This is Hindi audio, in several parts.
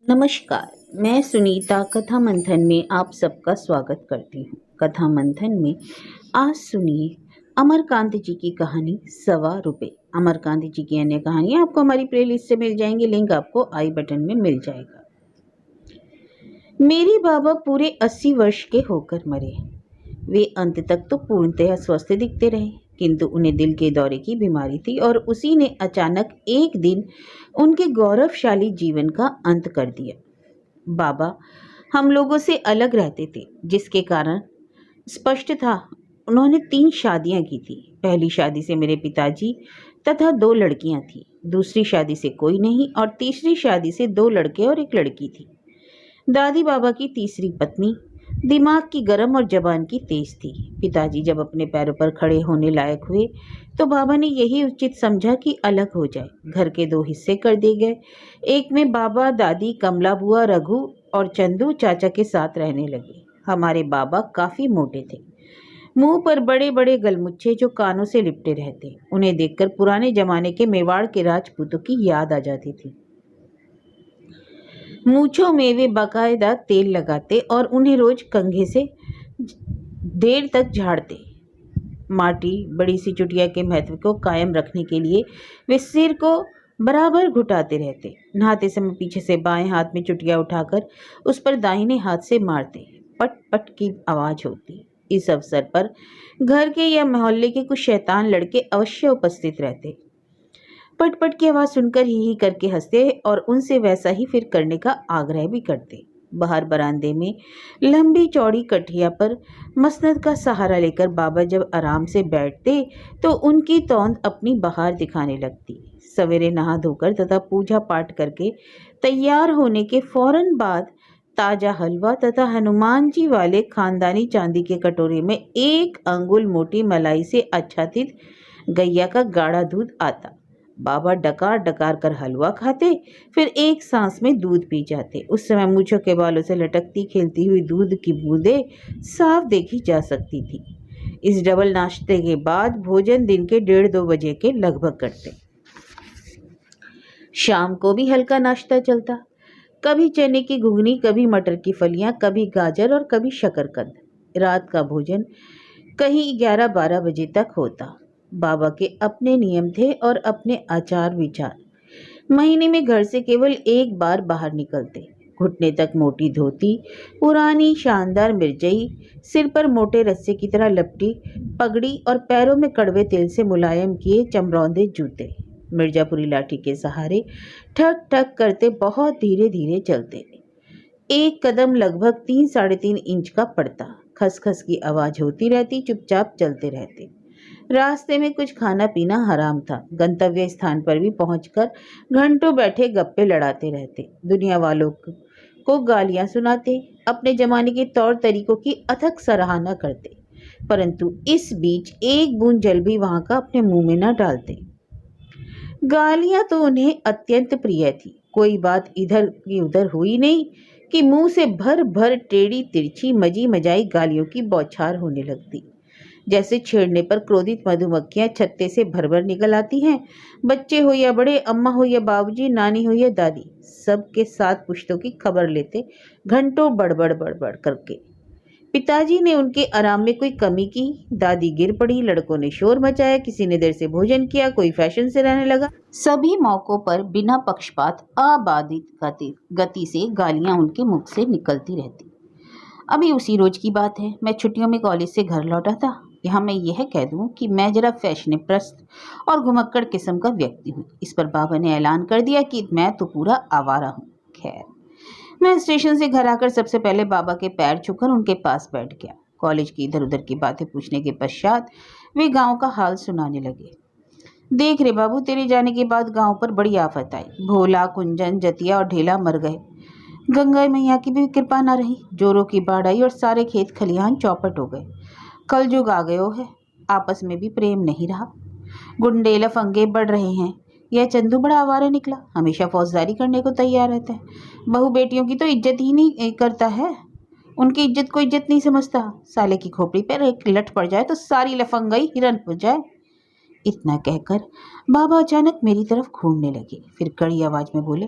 नमस्कार। मैं सुनीता कथा मंथन में आप सबका स्वागत करती हूँ। कथा मंथन में आज सुनिए अमरकांत जी की कहानी 1.25 रुपये। अमरकांत जी की अन्य कहानियाँ आपको हमारी प्लेलिस्ट से मिल जाएंगी, लिंक आपको आई बटन में मिल जाएगा। मेरे बाबा पूरे 80 वर्ष के होकर मरे। वे अंत तक तो पूर्णतः स्वस्थ दिखते रहे, किंतु उन्हें दिल के दौरे की बीमारी थी और उसी ने अचानक एक दिन उनके गौरवशाली जीवन का अंत कर दिया। बाबा हम लोगों से अलग रहते थे, जिसके कारण स्पष्ट था उन्होंने 3 शादियां की थी। पहली शादी से मेरे पिताजी तथा 2 लड़कियां थी, दूसरी शादी से कोई नहीं और तीसरी शादी से 2 लड़के और 1 लड़की थी। दादी बाबा की तीसरी पत्नी दिमाग की गर्म और जबान की तेज थी। पिताजी जब अपने पैरों पर खड़े होने लायक हुए तो बाबा ने यही उचित समझा कि अलग हो जाए। घर के 2 हिस्से कर दिए गए। एक में बाबा, दादी, कमला बुआ, रघु और चंदू चाचा के साथ रहने लगे। हमारे बाबा काफी मोटे थे, मुंह पर बड़े बड़े गलमुच्छे जो कानों से लिपटे रहते। उन्हें देखकर पुराने जमाने के मेवाड़ के राजपूतों की याद आ जाती थी। मूंछों में वे बाकायदा तेल लगाते और उन्हें रोज कंघे से देर तक झाड़ते। माटी बड़ी सी चुटिया के महत्व को कायम रखने के लिए वे सिर को बराबर घुटाते रहते। नहाते समय पीछे से बाएं हाथ में चुटिया उठाकर उस पर दाहिने हाथ से मारते। पट पट की आवाज होती। इस अवसर पर घर के या मोहल्ले के कुछ शैतान लड़के अवश्य उपस्थित रहते। पट पट की आवाज सुनकर ही करके हंसते और उनसे वैसा ही फिर करने का आग्रह भी करते। बाहर बरामदे में लंबी चौड़ी कठिया पर मसनद का सहारा लेकर बाबा जब आराम से बैठते तो उनकी तौंद अपनी बहार दिखाने लगती। सवेरे नहा धोकर तथा पूजा पाठ करके तैयार होने के फौरन बाद ताजा हलवा तथा हनुमान जी वाले खानदानी चांदी के कटोरे में 1 अंगुल मोटी मलाई से आच्छादित गैया का गाढ़ा दूध आता। बाबा डकार डकार कर हलवा खाते, फिर एक सांस में दूध पी जाते। उस समय मूंछों के बालों से लटकती खिलती हुई दूध की बूंदें साफ देखी जा सकती थी। इस डबल नाश्ते के बाद भोजन दिन के 1:30-2 बजे के लगभग करते। शाम को भी हल्का नाश्ता चलता, कभी चने की घुगनी, कभी मटर की फलियां, कभी गाजर और कभी शकरकंद। रात का भोजन कहीं 11-12 बजे तक होता। बाबा के अपने नियम थे और अपने आचार विचार। महीने में घर से केवल 1 बार बाहर निकलते। घुटने तक मोटी धोती, पुरानी शानदार मिर्जई, सिर पर मोटे रस्से की तरह लपटी पगड़ी और पैरों में कड़वे तेल से मुलायम किए चमरौंदे जूते। मिर्जापुरी लाठी के सहारे ठक ठक करते बहुत धीरे धीरे चलते। एक कदम लगभग 3-3.5 इंच का पड़ता। खसखस की आवाज होती रहती, चुपचाप चलते रहते। रास्ते में कुछ खाना पीना हराम था। गंतव्य स्थान पर भी पहुंचकर घंटों बैठे गप्पे लड़ाते रहते। दुनिया वालों को गालियां सुनाते, अपने जमाने के तौर तरीकों की अथक सराहना करते, परंतु इस बीच एक बूंद जल भी वहां का अपने मुंह में न डालते। गालियां तो उन्हें अत्यंत प्रिय थी। कोई बात इधर की उधर हुई नहीं कि मुंह से भर भर टेढ़ी तिरछी मजी मजाई गालियों की बौछार होने लगती। जैसे छेड़ने पर क्रोधित मधुमक्खियां छत्ते से भर भर निकल आती हैं। बच्चे हो या बड़े, अम्मा हो या बाबूजी, नानी हो या दादी, सबके साथ पुश्तों की खबर लेते, घंटों बड़बड़ बड़बड़ करके। पिताजी ने उनके आराम में कोई कमी की, दादी गिर पड़ी, लड़कों ने शोर मचाया, किसी ने देर से भोजन किया, कोई फैशन से रहने लगा। सभी मौकों पर बिना पक्षपात अबाधित गति से गालियां उनके मुख से निकलती रहती। अभी उसी रोज की बात है। मैं छुट्टियों में कॉलेज से घर लौटा था। यहाँ मैं यह कह दूं कि मैं जरा फैशनेप्रस्त और घुमक्कड़ किस्म का व्यक्ति हूँ। इस पर बाबा ने ऐलान कर दिया कि मैं तो पूरा आवारा हूँ। खैर, मैं स्टेशन से घर आकर सबसे पहले बाबा के पैर छूकर उनके पास बैठ गया। कॉलेज की इधर उधर की बातें पूछने के पश्चात वे गाँव का हाल सुनाने लगे। देख रे बाबू, तेरे जाने के बाद गाँव पर बड़ी आफत आई। भोला, कुंजन, जतिया और ढेला मर गए। गंगा मैया की भी कृपा न रही। जोरों की बाढ़ आई और सारे खेत खलिहान चौपट हो गए। कलयुग आ गयो है, आपस में भी प्रेम नहीं रहा। गुंडे लफंगे बढ़ रहे हैं। यह चंदू बड़ा आवारा निकला, हमेशा फौजदारी करने को तैयार रहता है। बहू बेटियों की तो इज्जत ही नहीं करता है, उनकी इज्जत को इज्जत नहीं समझता। साले की खोपड़ी पर एक लठ पड़ जाए तो सारी लफंगाई हिरन हो जाए। इतना कहकर बाबा अचानक मेरी तरफ घूरने लगे, फिर कड़ी आवाज में बोले,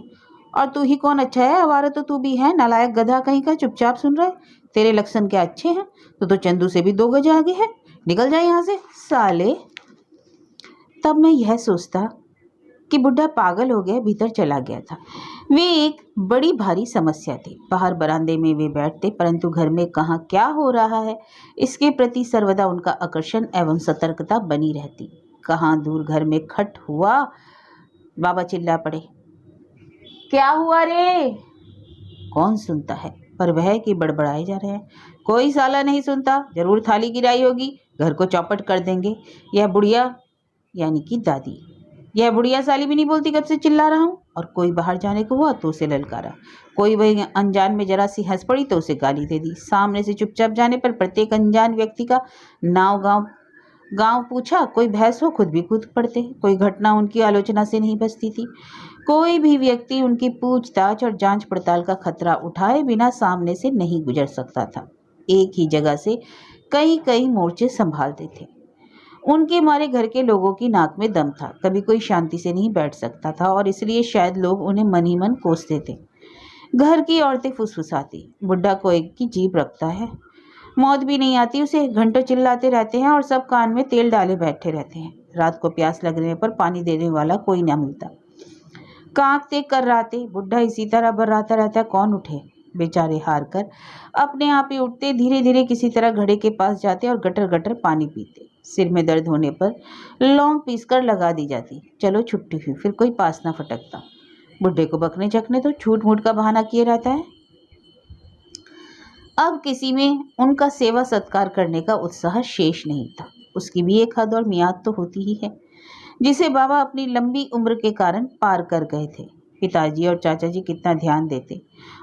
और तू ही कौन अच्छा है? आवारा तो तू भी है, नालायक गधा कहीं का, चुपचाप सुन रहा है। तेरे लक्षण क्या अच्छे हैं? तो चंदू से भी 2 गज आगे है। निकल जाए यहाँ से साले। तब मैं यह सोचता कि बुढ़ा पागल हो गया, भीतर चला गया था। वे एक बड़ी भारी समस्या थी। बाहर बरामदे में वे बैठते, परंतु घर में कहाँ क्या हो रहा है इसके प्रति सर्वदा उनका आकर्षण एवं सतर्कता बनी रहती। कहाँ दूर घर में खट हुआ, बाबा चिल्ला पड़े, क्या हुआ रे? कौन सुनता है, पर वह कि बड़बड़ाए जा रहे हैं। कोई साला नहीं सुनता, जरूर थाली गिराई होगी, घर को चौपट कर देंगे। यह बुढ़िया यानी कि दादी, यह बुढ़िया साली भी नहीं बोलती, कब से चिल्ला रहा हूँ। और कोई बाहर जाने को हुआ तो उसे ललकारा, कोई वही अनजान में जरा सी हंस पड़ी तो उसे गाली दे दी। सामने से चुपचाप जाने पर प्रत्येक अनजान व्यक्ति का नाव गांव पूछा, कोई भैंस हो खुद भी कूद पड़ते। कोई घटना उनकी आलोचना से नहीं बचती थी। कोई भी व्यक्ति उनकी पूछताछ और जांच पड़ताल का खतरा उठाए बिना सामने से नहीं गुजर सकता था। एक ही जगह से कई कई मोर्चे संभालते थे। उनके मारे घर के लोगों की नाक में दम था, कभी कोई शांति से नहीं बैठ सकता था और इसलिए शायद लोग उन्हें मन ही मन कोसते थे। घर की औरतें फुसफुसाती, बुढ़ा को एक की जीभ रखता है, मौत भी नहीं आती उसे, घंटों चिल्लाते रहते हैं और सब कान में तेल डाले बैठे रहते हैं। रात को प्यास लगने पर पानी देने वाला कोई ना मिलता। कांपते कर्राते बुढ़ा इसी तरह बर्राता रहता, कौन उठे। बेचारे हार कर अपने आप ही उठते, धीरे धीरे किसी तरह घड़े के पास जाते और गटर गटर पानी पीते। सिर में दर्द होने पर लौंग पीसकर लगा दी जाती, चलो छुट्टी हुई, फिर कोई पास ना फटकता। बुढ़े को बकने चकने तो छूट मूट का बहाना किए रहता है। अब किसी में उनका सेवा सत्कार करने का उत्साह शेष नहीं था। उसकी भी एक हद और मियाद तो होती ही है, जिसे बाबा अपनी लंबी उम्र के कारण पार कर गए थे। पिताजी और चाचा जी कितना ध्यान देते,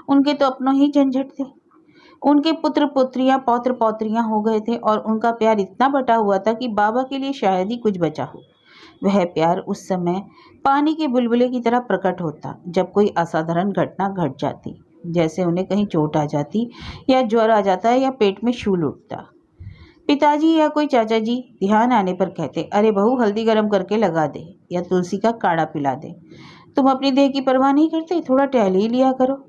उनके तो अपनों ही झंझट थे। उनके पुत्र पुत्रियां पौत्र पौत्रियां हो गए थे और उनका प्यार इतना बटा हुआ था कि बाबा के लिए शायद ही कुछ बचा हो। वह प्यार उस समय पानी के बुलबुले की तरह प्रकट होता जब कोई असाधारण घटना घट जाती, जैसे उन्हें कहीं चोट आ जाती या ज्वर आ जाता या पेट में शूल उठता। पिताजी या कोई चाचा जी ध्यान आने पर कहते, अरे बहू हल्दी गर्म करके लगा दे या तुलसी का काढ़ा पिला दे। तुम अपनी देह की परवाह नहीं करते, थोड़ा टहल ही लिया करो।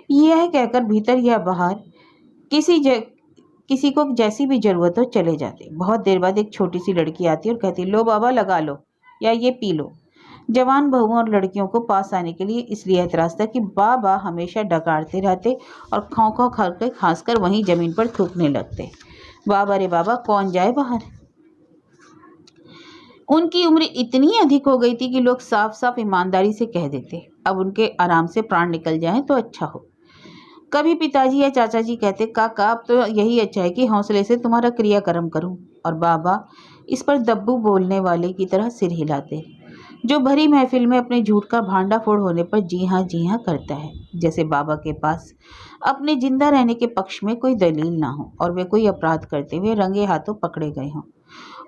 यह कहकर भीतर या बाहर किसी को जैसी भी जरूरत हो चले जाते। बहुत देर बाद एक छोटी सी लड़की आती और कहती, लो बाबा लगा लो या ये पी लो। जवान बहुओं और लड़कियों को पास आने के लिए इसलिए एतराज था कि बाबा हमेशा डकारते रहते और खाँव खाँव करके खांसकर वहीं जमीन पर थूकने लगते। बाबा रे बाबा, कौन जाए बाहर। उनकी उम्र इतनी अधिक हो गई थी कि लोग साफ साफ ईमानदारी से कह देते, अब उनके आराम से प्राण निकल जाएं तो अच्छा हो। कभी पिताजी या चाचा जी कहते, काका अब तो यही अच्छा है कि हौसले से तुम्हारा क्रियाक्रम करूं, और बाबा इस पर दब्बू बोलने वाले की तरह सिर हिलाते, जो भरी महफिल में अपने झूठ का भांडा फोड़ होने पर जी हाँ करता है, जैसे बाबा के पास अपने जिंदा रहने के पक्ष में कोई दलील ना हो और वे कोई अपराध करते हुए रंगे हाथों पकड़े गए हों।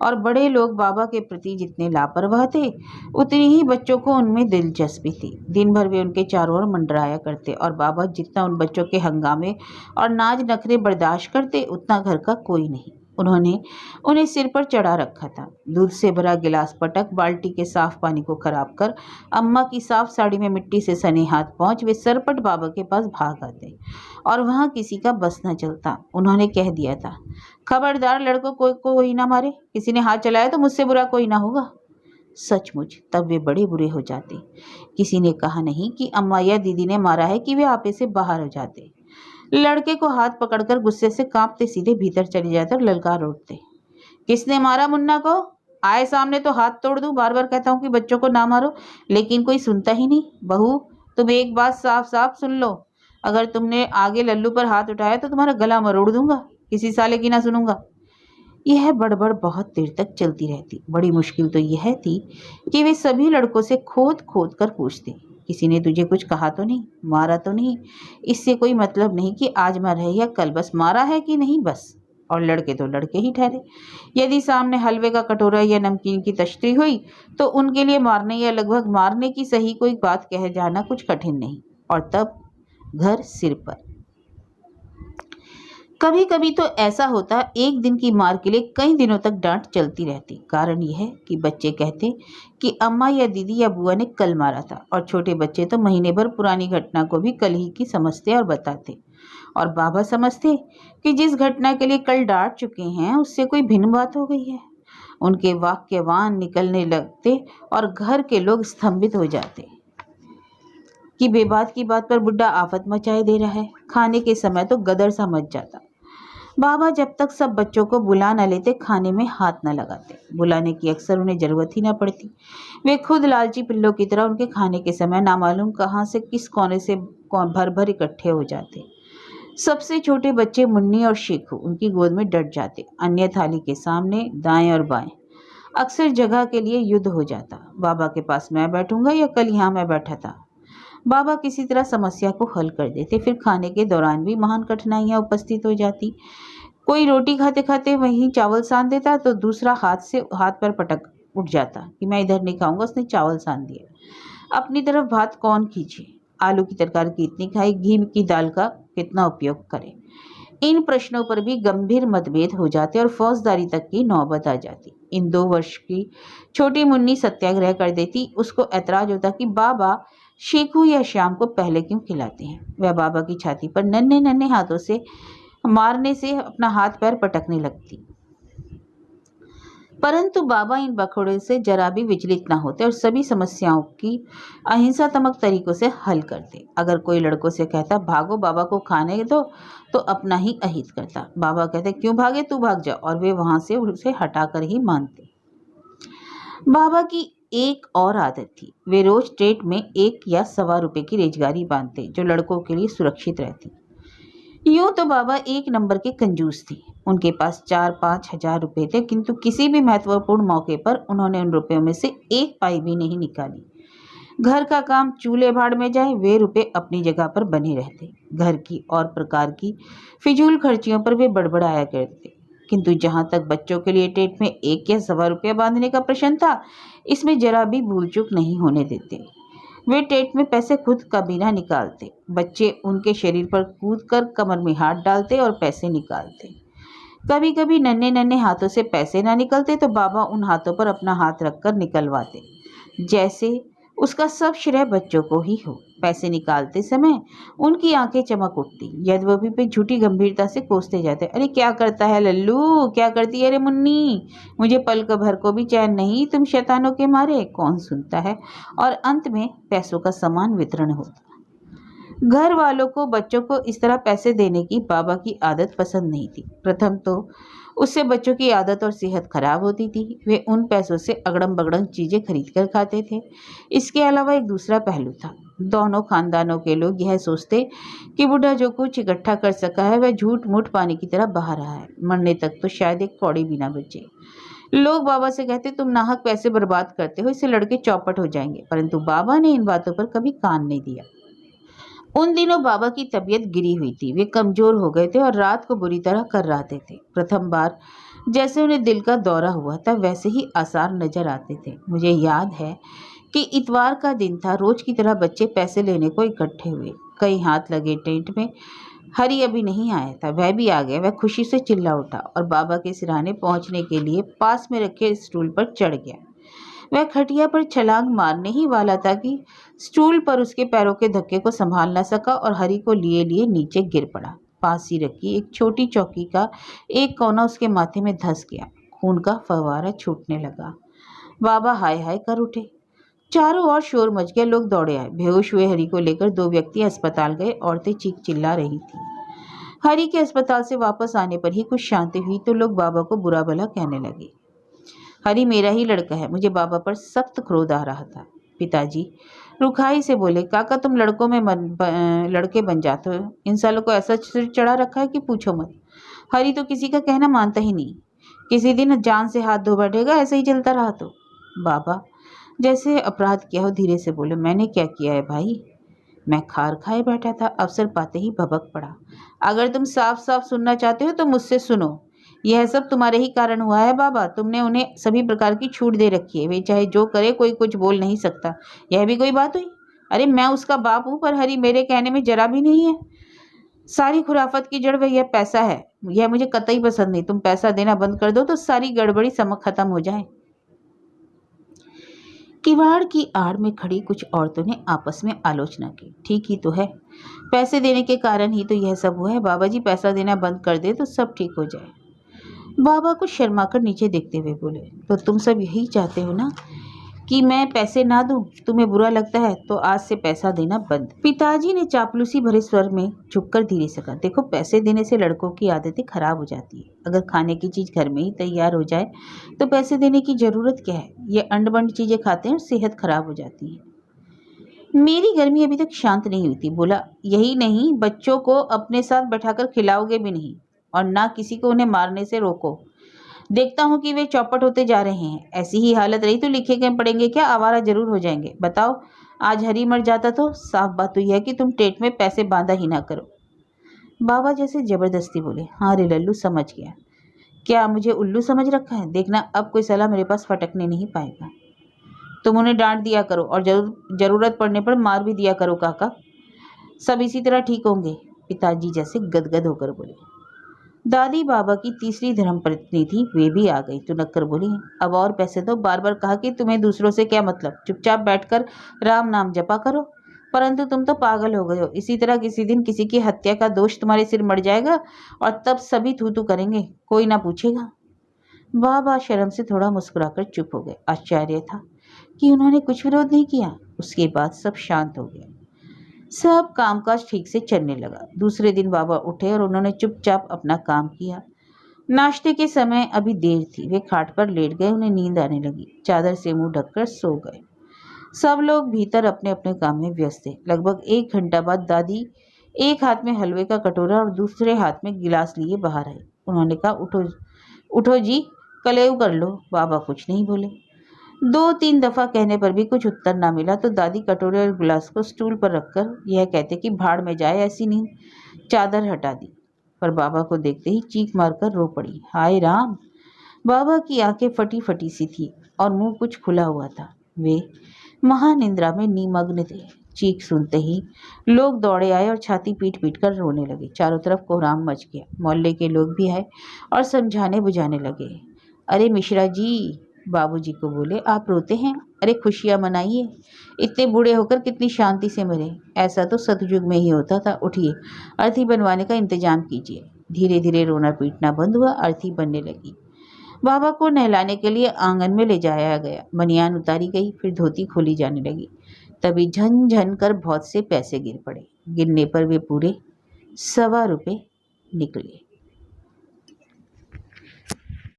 और बड़े लोग बाबा के प्रति जितने लापरवाह थे, उतनी ही बच्चों को उनमें दिलचस्पी थी। दिन भर वे उनके चारों ओर मंडराया करते और बाबा जितना उन बच्चों के हंगामे और नाज नखरे बर्दाश्त करते, उतना घर का कोई नहीं। उन्होंने उन्हें सिर पर चढ़ा रखा था। दूध से भरा गिलास पटक बाल्टी के साफ पानी को खराब कर अम्मा की साफ साड़ी में मिट्टी से सने हाथ पहुंच वे सरपट बाबा के पास भाग आते और वहां किसी का बस न चलता। उन्होंने कह दिया था, खबरदार लड़कों को कोई ना मारे, किसी ने हाथ चलाया तो मुझसे बुरा कोई ना होगा। सचमुच तब वे बड़े बुरे हो जाते। किसी ने कहा नहीं कि अम्मा या दीदी ने मारा है कि वे आपे से बाहर हो जाते। लड़के को हाथ पकड़कर गुस्से से कांपते सीधे भीतर चले जाते और ललकार उठते, किसने मारा मुन्ना को? आए सामने तो हाथ तोड़ दूं। बार बार कहता हूं कि बच्चों को ना मारो, लेकिन कोई सुनता ही नहीं। बहू तुम एक बात साफ साफ सुन लो, अगर तुमने आगे लल्लू पर हाथ उठाया तो तुम्हारा गला मरोड़ दूंगा, किसी साले की ना सुनूंगा। यह बड़बड़ बहुत देर तक चलती रहती। बड़ी मुश्किल तो यह थी कि वे सभी लड़कों से खोद खोद कर पूछते, किसी ने तुझे कुछ कहा तो नहीं, मारा तो नहीं? इससे कोई मतलब नहीं कि आज मर है या कल, बस मारा है कि नहीं बस। और लड़के तो लड़के ही ठहरे। यदि सामने हलवे का कटोरा या नमकीन की तश्तरी हुई तो उनके लिए मारने या लगभग मारने की सही कोई बात कह जाना कुछ कठिन नहीं। और तब घर सिर पर। कभी कभी तो ऐसा होता, एक दिन की मार के लिए कई दिनों तक डांट चलती रहती। कारण यह है कि बच्चे कहते कि अम्मा या दीदी या बुआ ने कल मारा था, और छोटे बच्चे तो महीने भर पुरानी घटना को भी कल ही की समझते और बताते। और बाबा समझते कि जिस घटना के लिए कल डांट चुके हैं उससे कोई भिन्न बात हो गई है। उनके वाक्यवान निकलने लगते और घर के लोग स्तंभित हो जाते कि बेबात की बात पर बुड्ढा आफत मचाए दे रहा है। खाने के समय तो गदर सा मच जाता। बाबा जब तक सब बच्चों को बुला न लेते खाने में हाथ न लगाते। बुलाने की अक्सर उन्हें जरूरत ही न पड़ती। वे खुद लालची पिल्लों की तरह उनके खाने के समय नामालूम कहाँ से किस कोने से भर भर इकट्ठे हो जाते। सबसे छोटे बच्चे मुन्नी और शेखू उनकी गोद में डट जाते। अन्य थाली के सामने दाएं और बाएं अक्सर जगह के लिए युद्ध हो जाता। बाबा के पास मैं बैठूंगा या कल यहाँ मैं बैठा था। बाबा किसी तरह समस्या को हल कर देते। फिर खाने के दौरान भी महान कठिनाइयां उपस्थित हो जाती। कोई रोटी खाते खाते वहीं चावल सान देता तो दूसरा हाथ पर पटक उठ जाता कि मैं इधर नहीं खाऊंगा, उसने चावल सान दिया। अपनी तरफ भात कौन खींचे, आलू की तरकारी कितनी खाए, घी की दाल का कितना उपयोग करे। इन प्रश्नों पर भी गंभीर मतभेद हो जाते और फौजदारी तक की नौबत आ जाती। इन 2 वर्ष की छोटी मुन्नी सत्याग्रह कर देती। उसको ऐतराज होता कि बाबा शेखू या श्याम को पहले क्यों खिलाते हैं। वह बाबा की छाती पर नन्हे नन्हे हाथों से मारने से अपना हाथ पैर पटकने लगती। परंतु बाबा इन बखोड़े से जरा भी विचलित न होते और सभी समस्याओं की अहिंसात्मक तरीकों से हल करते। अगर कोई लड़कों से कहता भागो बाबा को खाने दो, तो अपना ही अहित करता। बाबा कहते क्यों भागे, तू भाग जा, और वे वहां से उसे हटाकर ही मानते। बाबा की एक और आदत थी, वे रोज स्टेट में 1 या सवा रुपए की रेजगारी बांधते जो लड़कों के लिए सुरक्षित रहती। यूं तो बाबा एक नंबर के कंजूस थे। उनके पास 4-5 हजार रुपए थे, किंतु किसी भी महत्वपूर्ण मौके पर उन्होंने उन रुपयों में से 1 पाई भी नहीं निकाली। घर का काम चूल्हे भाड़ में जाए, वे रुपए अपनी जगह पर बने रहते। घर की और प्रकार की फिजूल खर्चियों पर वे बड़बड़ाया करते। किंतु जहां तक बच्चों के लिए टेट में 1 या सवा रुपया बांधने का प्रश्न था, इसमें जरा भी भूल चूक नहीं होने देते। वे टेट में पैसे खुद कभी ना निकालते। बच्चे उनके शरीर पर कूदकर कमर में हाथ डालते और पैसे निकालते। कभी कभी नन्हे नन्हे हाथों से पैसे ना निकलते तो बाबा उन हाथों पर अपना हाथ रखकर निकलवाते, जैसे उसका सब श्रेय बच्चों को ही हो। पैसे निकालते समय उनकी आंखें चमक उठती। यद्यपि पे झूठी गंभीरता से कोसते जाते, अरे क्या करता है लल्लू, क्या करती है रे मुन्नी, मुझे पल भर को भी चैन नहीं, तुम शैतानों के मारे, कौन सुनता है। और अंत में पैसों का समान वितरण होता। घर वालों को बच्चों को इस तरह पैसे देने की बाबा की आदत पसंद नहीं थी। प्रथम तो उससे बच्चों की आदत और सेहत खराब होती थी। वे उन पैसों से अगड़म बगड़म चीजें खरीद कर खाते थे। इसके अलावा एक दूसरा पहलू था। दोनों खानदानों के लोग यह सोचते कि बूढ़ा जो कुछ इकट्ठा कर सका है वह झूठ मूठ पानी की तरह बहा रहा है। मरने तक तो शायद एक कौड़ी भी ना बचे। लोग बाबा से कहते तुम नाहक पैसे बर्बाद करते हो, इससे लड़के चौपट हो जाएंगे। परंतु बाबा ने इन बातों पर कभी कान नहीं दिया। उन दिनों बाबा की तबीयत गिरी हुई थी। वे कमजोर हो गए थे और रात को बुरी तरह कर्राते थे। प्रथम बार जैसे उन्हें दिल का दौरा हुआ था वैसे ही आसार नजर आते थे। मुझे याद है कि इतवार का दिन था। रोज की तरह बच्चे पैसे लेने को इकट्ठे हुए। कई हाथ लगे टेंट में। हरी अभी नहीं आया था, वह भी आ गया। वह खुशी से चिल्ला उठा और बाबा के सिरहाने पहुंचने के लिए पास में रखे स्टूल पर चढ़ गया। वह खटिया पर छलांग मारने ही वाला था कि स्टूल पर उसके पैरों के धक्के को संभाल न सका और हरी को लिए लिए नीचे गिर पड़ा। पास ही रखी एक छोटी चौकी का एक कोना उसके माथे में धंस गया। खून का फव्वारा छूटने लगा। बाबा हाय हाय कर उठे। चारों ओर शोर मच गया। लोग दौड़े आए। बेहोश हुए हरी को लेकर 2 व्यक्ति अस्पताल गए। औरतें चीख चिल्ला रही थी। हरी के अस्पताल से वापस आने पर ही कुछ शांति हुई तो लोग बाबा को बुरा भला कहने लगे। हरी मेरा ही लड़का है। मुझे बाबा पर सख्त क्रोध आ रहा था। पिताजी रुखाई से बोले, काका तुम लड़कों में लड़के बन जाते हो। इन सालों को ऐसा सिर चढ़ा रखा है कि पूछो मत। हरी तो किसी का कहना मानता ही नहीं। किसी दिन जान से हाथ धो बैठेगा, ऐसे ही चलता रहा तो। बाबा जैसे अपराध किया हो धीरे से बोले, मैंने क्या किया है भाई? मैं खार खाए बैठा था, अवसर पाते ही भभक पड़ा। अगर तुम साफ साफ सुनना चाहते हो तो मुझसे सुनो। यह सब तुम्हारे ही कारण हुआ है बाबा। तुमने उन्हें सभी प्रकार की छूट दे रखी है। वे चाहे जो करे, कोई कुछ बोल नहीं सकता। यह भी कोई बात हुई? अरे मैं उसका बाप हूं, पर हरी मेरे कहने में जरा भी नहीं है। सारी खुराफत की जड़ वह पैसा है। यह मुझे कतई पसंद नहीं। तुम पैसा देना बंद कर दो तो सारी गड़बड़ी समझ खत्म हो जाए। किवाड़ की आड़ में खड़ी कुछ औरतों ने आपस में आलोचना की। ठीक ही तो है, पैसे देने के कारण ही तो यह सब हुआ है। बाबा जी पैसा देना बंद कर दे तो सब ठीक हो जाए। बाबा को शर्माकर नीचे देखते हुए बोले, तो तुम सब यही चाहते हो ना कि मैं पैसे ना दूं? तुम्हें बुरा लगता है तो आज से पैसा देना बंद। पिताजी ने चापलूसी भरे स्वर में झुककर धीरे से कहा, देखो पैसे देने से लड़कों की आदतें खराब हो जाती है। अगर खाने की चीज घर में ही तैयार हो जाए तो पैसे देने की जरूरत क्या है? ये अंड बंड चीजें खाते हैं और सेहत खराब हो जाती है। मेरी गर्मी अभी तक शांत नहीं हुई थी। बोला, यही नहीं, बच्चों को अपने साथ बैठाकर खिलाओगे भी नहीं और ना किसी को उन्हें मारने से रोको। देखता हूँ कि वे चौपट होते जा रहे हैं। ऐसी ही हालत रही तो लिखे के पड़ेंगे क्या? आवारा जरूर हो जाएंगे। बताओ, आज हरी मर जाता तो? साफ बात तो यह है कि तुम टेट में पैसे बांधा ही ना करो। बाबा जैसे जबरदस्ती बोले, हाँ रे लल्लू, समझ गया। क्या मुझे उल्लू समझ रखा है? देखना अब कोई सलाह मेरे पास फटकने नहीं पाएगा। तुम उन्हें डांट दिया करो और जरूरत पड़ने पर मार भी दिया करो काका। सब इसी तरह ठीक होंगे। पिताजी जैसे गदगद होकर बोले। दादी बाबा की तीसरी धर्मपत्नी थी, वे भी आ गई तो नक्कर बोली, अब और पैसे दो। बार बार कहा कि तुम्हें दूसरों से क्या मतलब, चुपचाप बैठकर राम नाम जपा करो। परंतु तुम तो पागल हो गए हो। इसी तरह किसी दिन किसी की हत्या का दोष तुम्हारे सिर मर जाएगा और तब सभी थू थू करेंगे, कोई ना पूछेगा। बाबा शर्म से थोड़ा मुस्कुराकर चुप हो गए। आश्चर्य था कि उन्होंने कुछ विरोध नहीं किया। उसके बाद सब शांत हो गया। सब कामकाज ठीक से चलने लगा। दूसरे दिन बाबा उठे और उन्होंने चुपचाप अपना काम किया। नाश्ते के समय अभी देर थी। वे खाट पर लेट गए। उन्हें नींद आने लगी। चादर से मुंह ढककर सो गए। सब लोग भीतर अपने अपने काम में व्यस्त थे। लगभग 1 घंटा बाद दादी एक हाथ में हलवे का कटोरा और दूसरे हाथ में गिलास लिए बाहर आई। उन्होंने कहा, उठो उठो जी, कलेव कर लो। बाबा कुछ नहीं बोले। 2-3 दफा कहने पर भी कुछ उत्तर ना मिला तो दादी कटोरे और गिलास को स्टूल पर रखकर यह कहते कि भाड़ में जाए ऐसी नींद, चादर हटा दी। पर बाबा को देखते ही चीख मारकर रो पड़ी। हाय राम! बाबा की आंखें फटी फटी सी थी और मुंह कुछ खुला हुआ था। वे महानिंद्रा में निमग्न थे। चीख सुनते ही लोग दौड़े आए और छाती पीट पीट कर रोने लगे। चारों तरफ कोहराम मच गया। मोहल्ले के लोग भी आए और समझाने बुझाने लगे। अरे मिश्रा जी, बाबूजी को बोले, आप रोते हैं? अरे खुशियां मनाइए। इतने बूढ़े होकर कितनी शांति से मरे। ऐसा तो सतयुग में ही होता था। उठिए, अर्थी बनवाने का इंतजाम कीजिए। धीरे धीरे रोना पीटना बंद हुआ। अर्थी बनने लगी। बाबा को नहलाने के लिए आंगन में ले जाया गया। बनियान उतारी गई, फिर धोती खोली जाने लगी। तभी झन झन कर बहुत से पैसे गिर पड़े। गिरने पर वे पूरे ₹1.25 निकले।